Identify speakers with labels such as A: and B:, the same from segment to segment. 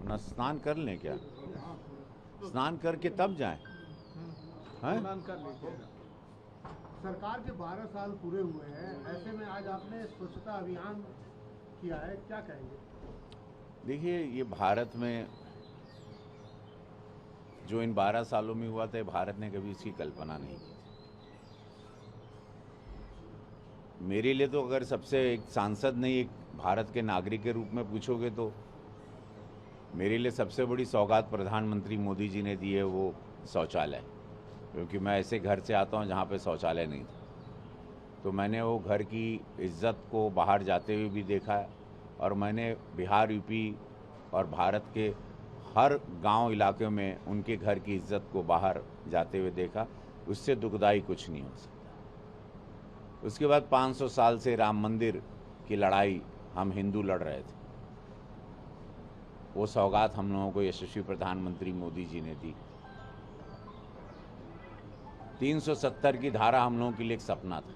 A: अपना स्नान कर लें क्या? स्नान करके तब जाएं। हैं?
B: स्नान कर लीजिए।
C: सरकार के 12 साल पूरे हुए हैं, ऐसे में आज आपने स्वच्छता अभियान किया है, क्या कहेंगे?
A: देखिए, ये भारत में जो इन 12 सालों में हुआ था, भारत ने कभी इसकी कल्पना नहीं की थी। मेरे लिए तो अगर सबसे एक सांसद नहीं, एक भारत के नागरिक के रूप में पूछोगे तो मेरे लिए सबसे बड़ी सौगात प्रधानमंत्री मोदी जी ने दी है वो शौचालय। क्योंकि मैं ऐसे घर से आता हूँ जहाँ पे शौचालय नहीं था, तो मैंने वो घर की इज्जत को बाहर जाते हुए भी देखा है, और मैंने बिहार, यूपी और भारत के हर गांव इलाके में उनके घर की इज्जत को बाहर जाते हुए देखा। उससे दुखदाई कुछ नहीं हो सकता। उसके बाद 500 साल से राम मंदिर की लड़ाई हम हिंदू लड़ रहे थे, वो सौगात हम लोगों को यशस्वी प्रधानमंत्री मोदी जी ने दी। 370 की धारा हम लोगों के लिए एक सपना था,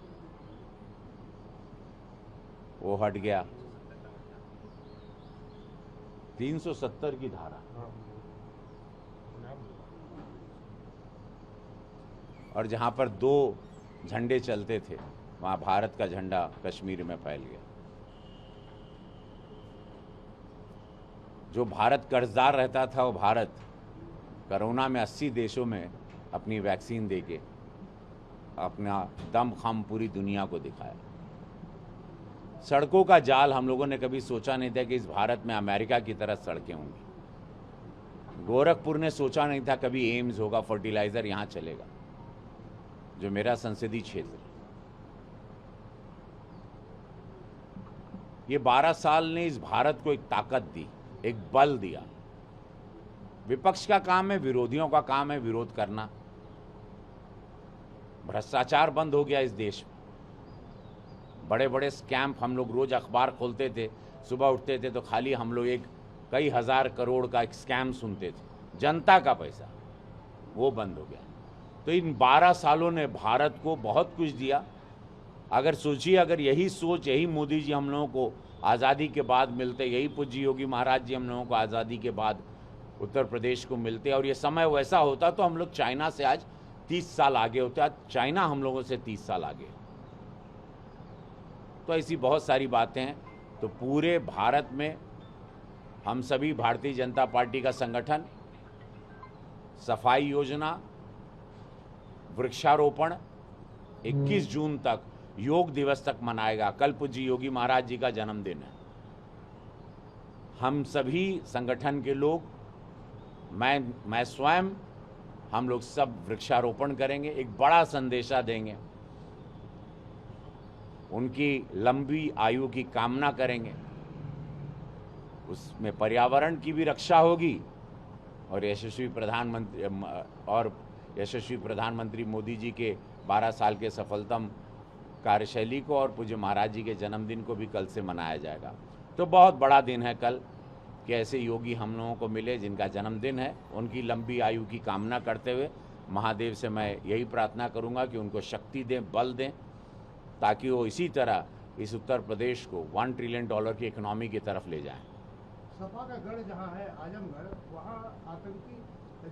A: वो हट गया। 370 की धारा, और जहां पर 2 झंडे चलते थे वहां भारत का झंडा कश्मीर में फैल गया। जो भारत कर्जदार रहता था, वो भारत कोरोना में 80 देशों में अपनी वैक्सीन देके अपना दम खम पूरी दुनिया को दिखाया। सड़कों का जाल हम लोगों ने कभी सोचा नहीं था कि इस भारत में अमेरिका की तरह सड़कें होंगी। गोरखपुर ने सोचा नहीं था कभी एम्स होगा, फर्टिलाइजर यहाँ चलेगा, जो मेरा संसदीय क्षेत्र है। ये 12 साल ने इस भारत को एक ताकत दी, एक बल दिया। विपक्ष का काम है, विरोधियों का काम है विरोध करना। भ्रष्टाचार बंद हो गया इस देश में। बड़े बड़े स्कैम, हम लोग रोज अखबार खोलते थे, सुबह उठते थे तो खाली हम लोग एक कई हजार करोड़ का एक स्कैम सुनते थे, जनता का पैसा, वो बंद हो गया। तो इन 12 सालों ने भारत को बहुत कुछ दिया। अगर सोचिए, अगर यही सोच, यही मोदी जी हम लोगों को आज़ादी के बाद मिलते, यही पूज्य योगी महाराज जी हम लोगों को आज़ादी के बाद उत्तर प्रदेश को मिलते, और ये समय वैसा होता तो हम लोग चाइना से आज 30 साल आगे होते। आज चाइना हम लोगों से 30 साल आगे। तो ऐसी बहुत सारी बातें हैं। तो पूरे भारत में हम सभी भारतीय जनता पार्टी का संगठन सफाई योजना, वृक्षारोपण 21 जून तक, योग दिवस तक मनाएगा। कल पूज्य योगी महाराज जी का जन्मदिन है। हम सभी संगठन के लोग, मैं स्वयं, हम लोग सब वृक्षारोपण करेंगे, एक बड़ा संदेशा देंगे, उनकी लंबी आयु की कामना करेंगे। उसमें पर्यावरण की भी रक्षा होगी, और यशस्वी प्रधानमंत्री मोदी जी के 12 साल के सफलतम कार्यशैली को और पूज्य महाराज जी के जन्मदिन को भी कल से मनाया जाएगा। तो बहुत बड़ा दिन है कल, कि ऐसे योगी हम लोगों को मिले जिनका जन्मदिन है। उनकी लंबी आयु की कामना करते हुए महादेव से मैं यही प्रार्थना करूंगा कि उनको शक्ति दें, बल दें, ताकि वो इसी तरह इस उत्तर प्रदेश को $1 ट्रिलियन की इकोनॉमी की तरफ ले जाएं।
C: सपा का गढ़ जहाँ है आजमगढ़, वहाँ आतंकी,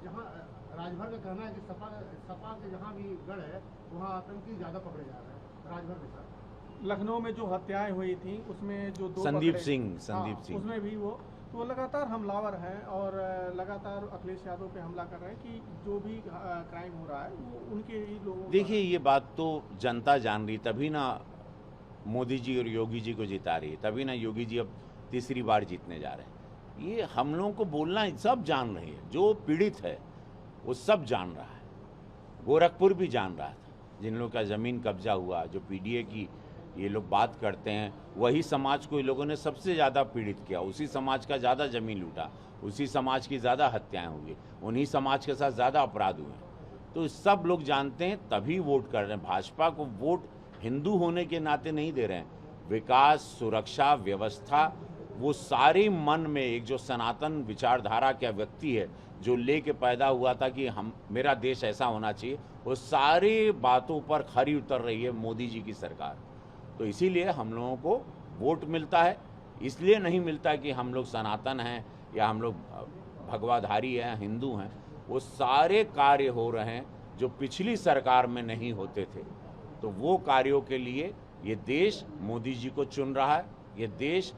C: जहाँ राजभर का कहना है कि सपा के जहाँ भी गढ़ है वहाँ आतंकी ज़्यादा पकड़े जा रहे हैं राजभर के साथ।
B: लखनऊ में जो हत्याएं हुई थी उसमें जो 2
A: संदीप
B: पकड़े-
A: सिंह
B: उसमें भी वो तो लगातार हमलावर हैं और लगातार अखिलेश यादव पे हमला कर रहे हैं कि जो भी क्राइम हो रहा है वो उनके ही लोगों।
A: देखिए, ये बात तो जनता जान रही, तभी ना मोदी जी और योगी जी को जिता रही है, तभी ना योगी जी अब तीसरी बार जीतने जा रहे हैं। ये हम लोगों को बोलना सब जान रही है, जो पीड़ित है वो सब जान रहा है। गोरखपुर भी जान रहा था, जिन लोगों का ज़मीन कब्जा हुआ, जो पीडीए की ये लोग बात करते हैं, वही समाज को ये लोगों ने सबसे ज़्यादा पीड़ित किया। उसी समाज का ज़्यादा ज़मीन लूटा, उसी समाज की ज़्यादा हत्याएं हुई, उन्हीं समाज के साथ ज़्यादा अपराध हुए। तो सब लोग जानते हैं, तभी वोट कर रहे हैं। भाजपा को वोट हिंदू होने के नाते नहीं दे रहे हैं। विकास, सुरक्षा, व्यवस्था, वो सारे मन में एक जो सनातन विचारधारा का व्यक्ति है, जो लेके पैदा हुआ था कि मेरा देश ऐसा होना चाहिए, वो सारी बातों पर खरी उतर रही है मोदी जी की सरकार। तो इसीलिए हम लोगों को वोट मिलता है। इसलिए नहीं मिलता कि हम लोग सनातन हैं या हम लोग भगवाधारी हैं, हिंदू हैं, वो सारे कार्य हो रहे हैं जो पिछली सरकार में नहीं होते थे। तो वो कार्यों के लिए ये देश मोदी जी को चुन रहा है, ये देश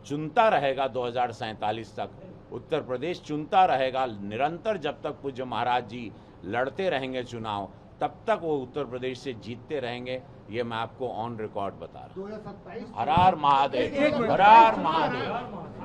A: चुनता रहेगा 2047 तक, उत्तर प्रदेश चुनता रहेगा निरंतर। जब तक पूज्य महाराज जी लड़ते रहेंगे चुनाव, तब तक वो उत्तर प्रदेश से जीतते रहेंगे। ये मैं आपको ऑन रिकॉर्ड बता रहा हूँ।
C: 2027
A: हर हर महादेव, हर हर महादेव।